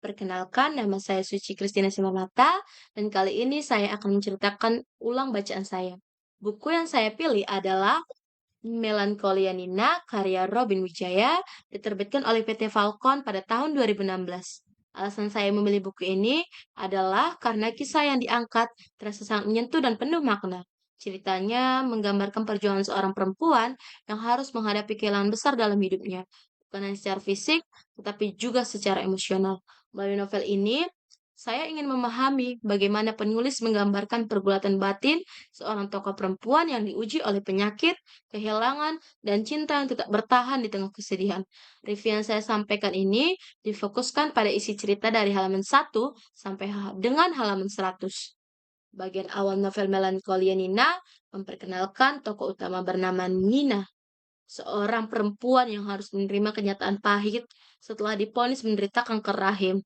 Perkenalkan, nama saya Suci Kristina Simamata, dan kali ini saya akan menceritakan ulang bacaan saya. Buku yang saya pilih adalah Melancholia Nina karya Robin Wijaya, diterbitkan oleh PT Falcon pada tahun 2016. Alasan saya memilih buku ini adalah karena kisah yang diangkat terasa sangat menyentuh dan penuh makna. Ceritanya menggambarkan perjuangan seorang perempuan yang harus menghadapi kehilangan besar dalam hidupnya, bukan hanya secara fisik, tetapi juga secara emosional. Melalui novel ini, saya ingin memahami bagaimana penulis menggambarkan pergulatan batin seorang tokoh perempuan yang diuji oleh penyakit, kehilangan, dan cinta yang tetap bertahan di tengah kesedihan. Review yang saya sampaikan ini difokuskan pada isi cerita dari halaman 1 sampai dengan halaman 100. Bagian awal novel Melancholia Nina memperkenalkan tokoh utama bernama Nina, seorang perempuan yang harus menerima kenyataan pahit setelah diponis menderita kanker rahim.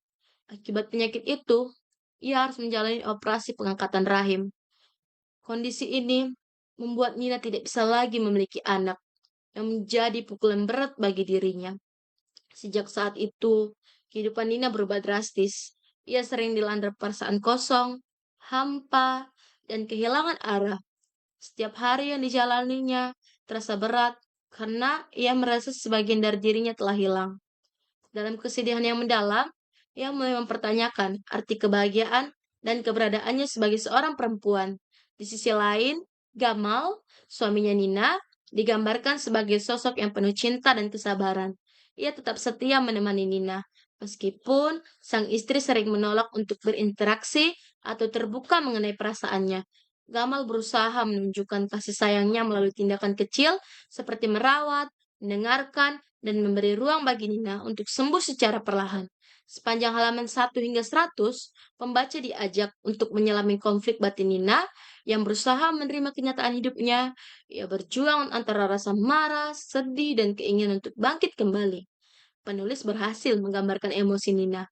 Akibat penyakit itu, ia harus menjalani operasi pengangkatan rahim. Kondisi ini membuat Nina tidak bisa lagi memiliki anak, yang menjadi pukulan berat bagi dirinya. Sejak saat itu, kehidupan Nina berubah drastis. Ia sering dilanda perasaan kosong, hampa, dan kehilangan arah. Setiap hari yang dijalaninya terasa berat karena ia merasa sebagian dari dirinya telah hilang. Dalam kesedihan yang mendalam, ia mulai mempertanyakan arti kebahagiaan dan keberadaannya sebagai seorang perempuan. Di sisi lain, Gamal, suaminya Nina, digambarkan sebagai sosok yang penuh cinta dan kesabaran. Ia tetap setia menemani Nina, meskipun sang istri sering menolak untuk berinteraksi atau terbuka mengenai perasaannya. Gamal berusaha menunjukkan kasih sayangnya melalui tindakan kecil seperti merawat, mendengarkan, dan memberi ruang bagi Nina untuk sembuh secara perlahan. Sepanjang halaman 1 hingga 100, pembaca diajak untuk menyelami konflik batin Nina yang berusaha menerima kenyataan hidupnya. Ia berjuang antara rasa marah, sedih, dan keinginan untuk bangkit kembali. Penulis berhasil menggambarkan emosi Nina,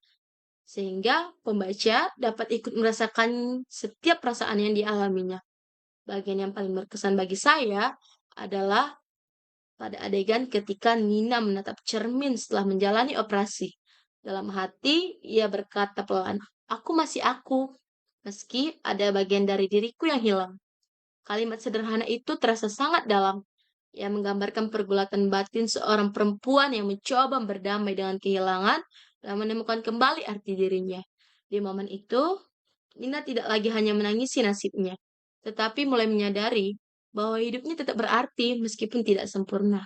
sehingga pembaca dapat ikut merasakan setiap perasaan yang dialaminya. Bagian yang paling berkesan bagi saya adalah pada adegan ketika Nina menatap cermin setelah menjalani operasi. Dalam hati, ia berkata pelan, "Aku masih aku, meski ada bagian dari diriku yang hilang." Kalimat sederhana itu terasa sangat dalam. Ia menggambarkan pergulatan batin seorang perempuan yang mencoba berdamai dengan kehilangan dan menemukan kembali arti dirinya. Di momen itu, Nina tidak lagi hanya menangisi nasibnya, tetapi mulai menyadari bahwa hidupnya tetap berarti meskipun tidak sempurna.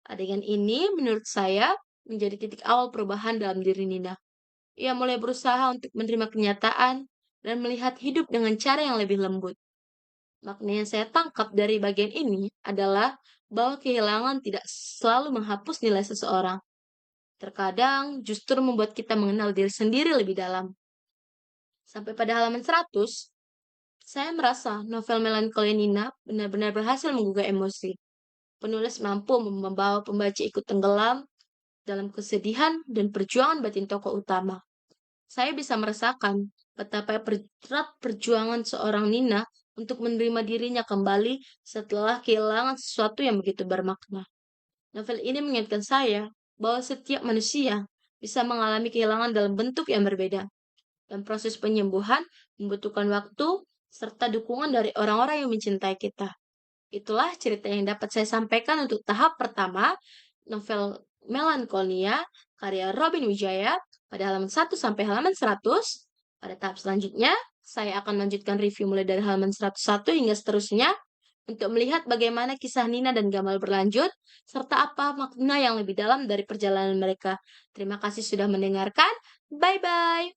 Adegan ini menurut saya menjadi titik awal perubahan dalam diri Nina. Ia mulai berusaha untuk menerima kenyataan dan melihat hidup dengan cara yang lebih lembut. Makna yang saya tangkap dari bagian ini adalah bahwa kehilangan tidak selalu menghapus nilai seseorang. Terkadang justru membuat kita mengenal diri sendiri lebih dalam. Sampai pada halaman 100, saya merasa novel Melancholia Nina benar-benar berhasil menggugah emosi. Penulis mampu membawa pembaca ikut tenggelam dalam kesedihan dan perjuangan batin tokoh utama. Saya bisa merasakan betapa berat perjuangan seorang Nina untuk menerima dirinya kembali setelah kehilangan sesuatu yang begitu bermakna. Novel ini mengingatkan saya bahwa setiap manusia bisa mengalami kehilangan dalam bentuk yang berbeda, dan proses penyembuhan membutuhkan waktu serta dukungan dari orang-orang yang mencintai kita. Itulah cerita yang dapat saya sampaikan untuk tahap pertama, novel Melancholia karya Robin Wijaya pada halaman 1 sampai halaman 100. Pada tahap selanjutnya, saya akan melanjutkan review mulai dari halaman 101 hingga seterusnya untuk melihat bagaimana kisah Nina dan Gamal berlanjut, serta apa makna yang lebih dalam dari perjalanan mereka. Terima kasih sudah mendengarkan. Bye-bye.